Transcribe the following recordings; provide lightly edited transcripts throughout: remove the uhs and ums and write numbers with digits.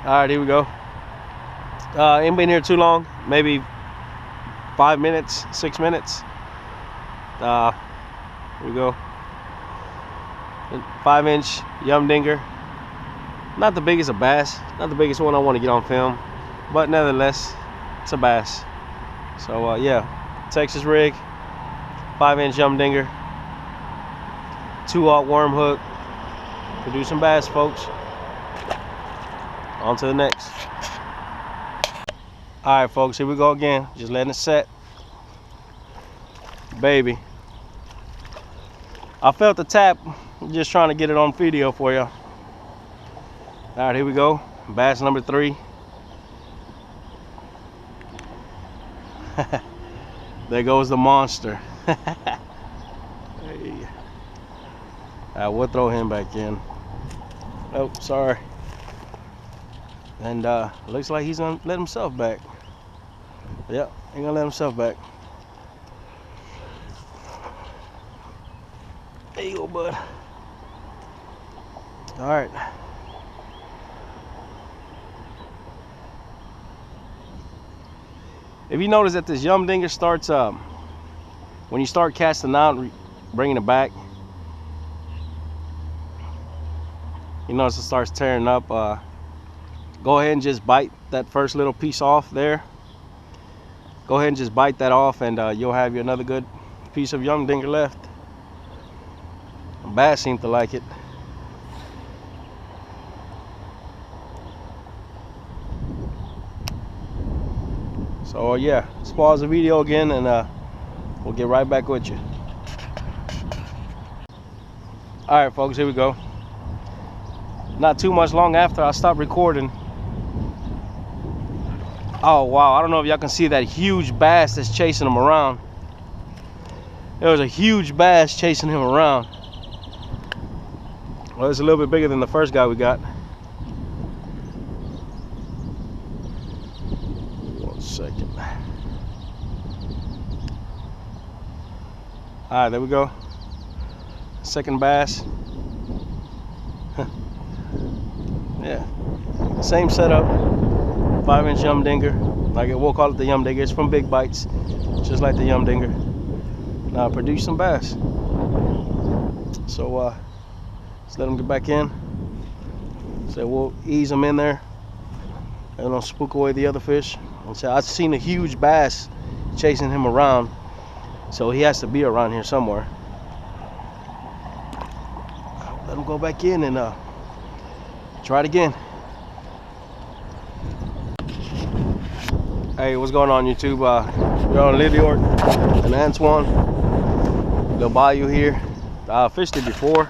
Alright, here we go. Ain't been here too long, maybe 5 minutes, 6 minutes. Here we go. 5-inch yum dinger. Not the biggest of bass, not the biggest one I want to get on film, but nevertheless, it's a bass. So yeah, Texas rig, 5-inch yum dinger, 2/0 worm hook. Producing bass, folks. On to the next. Alright, folks, here we go again. Just letting it set. Baby. I felt the tap, just trying to get it on video for you. Alright, here we go. Bass number 3. There goes the monster. Hey. We'll throw him back in. Oh, sorry. And looks like he's gonna let himself back. Yep, he's gonna let himself back. There you go, bud. All right. If you notice that this yum dinger starts when you start casting out, bringing it back, you notice it starts tearing up. Go ahead and just bite that first little piece off there. Go ahead and just bite that off, and you'll have you another good piece of yum dinger left. The bass seem to like it. So yeah, let's pause the video again, and we'll get right back with you. All right, folks, here we go. Not too much long after I stopped recording. Oh wow, I don't know if y'all can see that huge bass that's chasing him around. There was a huge bass chasing him around. Well, it's a little bit bigger than the first guy we got. 1 second. All right, there we go. Second bass. Yeah, same setup. 5-inch yum dinger. Like we'll call it the yum dinger. It's from Big Bites, just like the yum dinger. Now produce some bass. So let's let them get back in. So we'll ease them in there and don't spook away the other fish. And so I've seen a huge bass chasing him around, so he has to be around here somewhere. Let him go back in and try it again. Hey, what's going on, YouTube? We're on Little York and Antoine. Little Bayou here. I fished it before.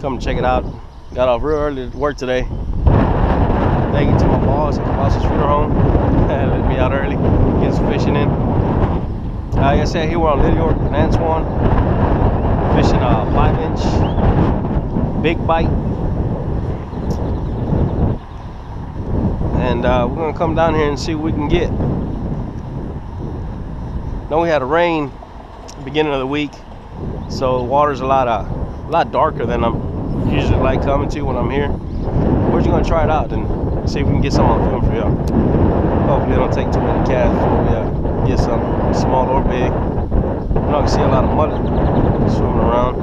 Come and check it out. Got off real early to work today. Thank you to my boss at the boss's funeral home. Let me out early, get some fishing in. Like I said, here we're on Little York and Antoine. Fishing a 5-inch big bite. And we're gonna come down here and see what we can get. Know we had a rain at the beginning of the week, so the water's a lot darker than I'm usually like coming to when I'm here. We're just gonna try it out and see if we can get some on film for y'all. Hopefully it don't take too many casts before we get some, small or big. We're not gonna see a lot of mullet swimming around.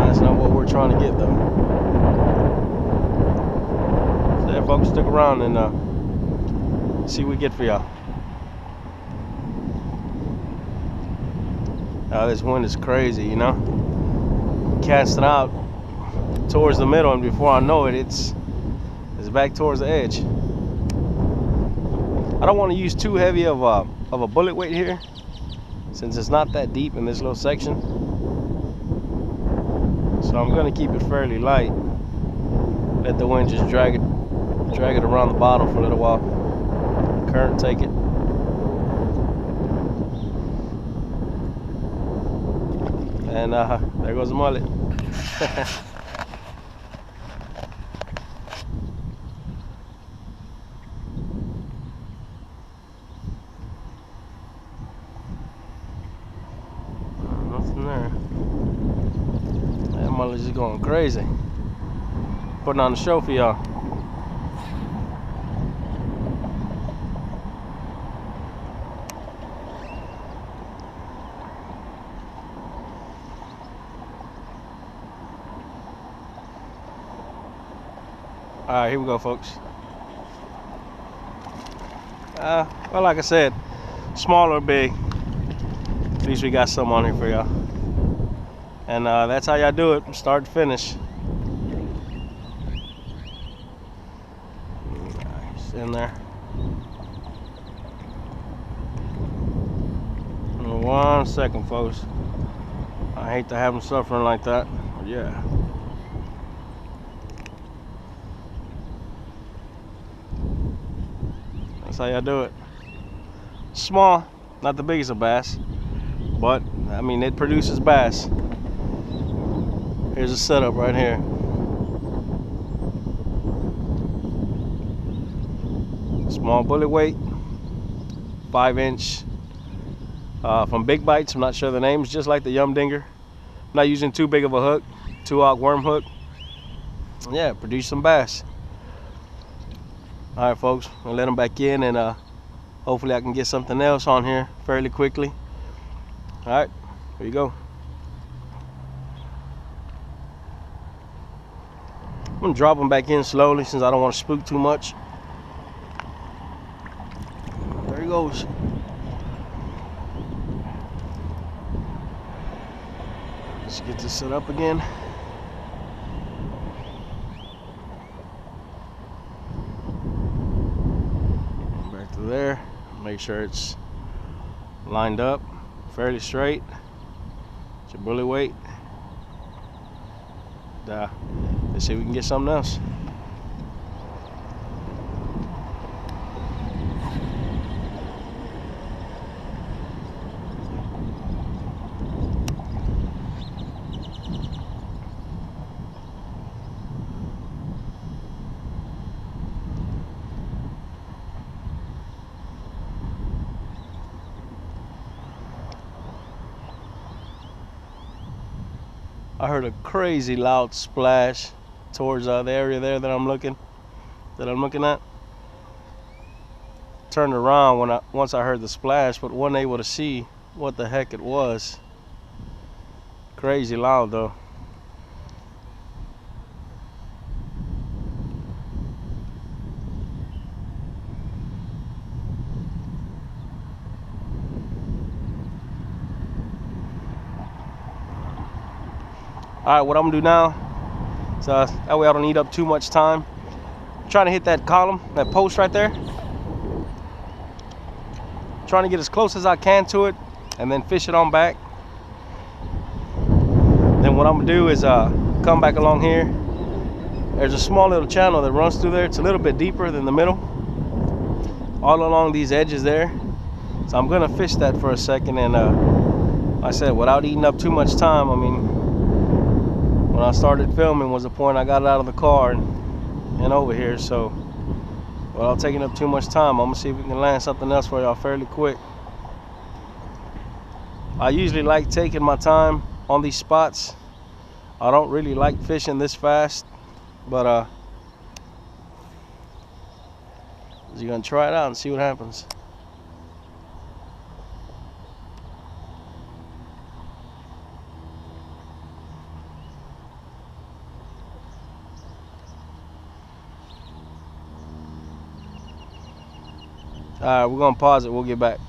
That's not what we're trying to get though. Folks, stick around and see what we get for y'all. This wind is crazy, you know. Casting out towards the middle, and before I know it, it's back towards the edge. I don't want to use too heavy of a bullet weight here, since it's not that deep in this little section. So I'm going to keep it fairly light. Let the wind just drag it around the bottom for a little while. Current take it. And there goes the mullet. Nothing there. That mullet's just going crazy. Putting on the show for y'all. All right, here we go, folks. Well, like I said, small or big, at least we got some on here for y'all. And that's how y'all do it, from start to finish. Nice, in there. In 1 second, folks. I hate to have them suffering like that, but yeah. That's how y'all do it. Small, not the biggest of bass, but I mean it produces bass. Here's a setup right here. Small bullet weight, 5-inch, from Big Bites. I'm not sure the names, just like the Yum Dinger. I'm not using too big of a hook, 2-aught worm hook. Yeah, produce some bass. All right, folks, I'll let them back in, and hopefully I can get something else on here fairly quickly. All right, here you go. I'm gonna drop them back in slowly since I don't want to spook too much. There he goes. Let's get this set up again. Back to there. Make sure it's lined up fairly straight. It's your bullet weight. Let's see if we can get something else. I heard a crazy loud splash towards the area there that I'm looking at. Turned around once I heard the splash, but wasn't able to see what the heck it was. Crazy loud though. All right, what I'm gonna do now is that way I don't eat up too much time. I'm trying to hit that column, that post right there. Trying to get as close as I can to it and then fish it on back. Then what I'm gonna do is come back along here. There's a small little channel that runs through there. It's a little bit deeper than the middle, all along these edges there. So I'm gonna fish that for a second, and like I said, without eating up too much time. I mean, when I started filming was the point I got out of the car and over here. So without taking up too much time, I'm gonna see if we can land something else for y'all fairly quick. I usually like taking my time on these spots. I don't really like fishing this fast, but you're gonna try it out and see what happens. All right, we're gonna pause it. We'll get back.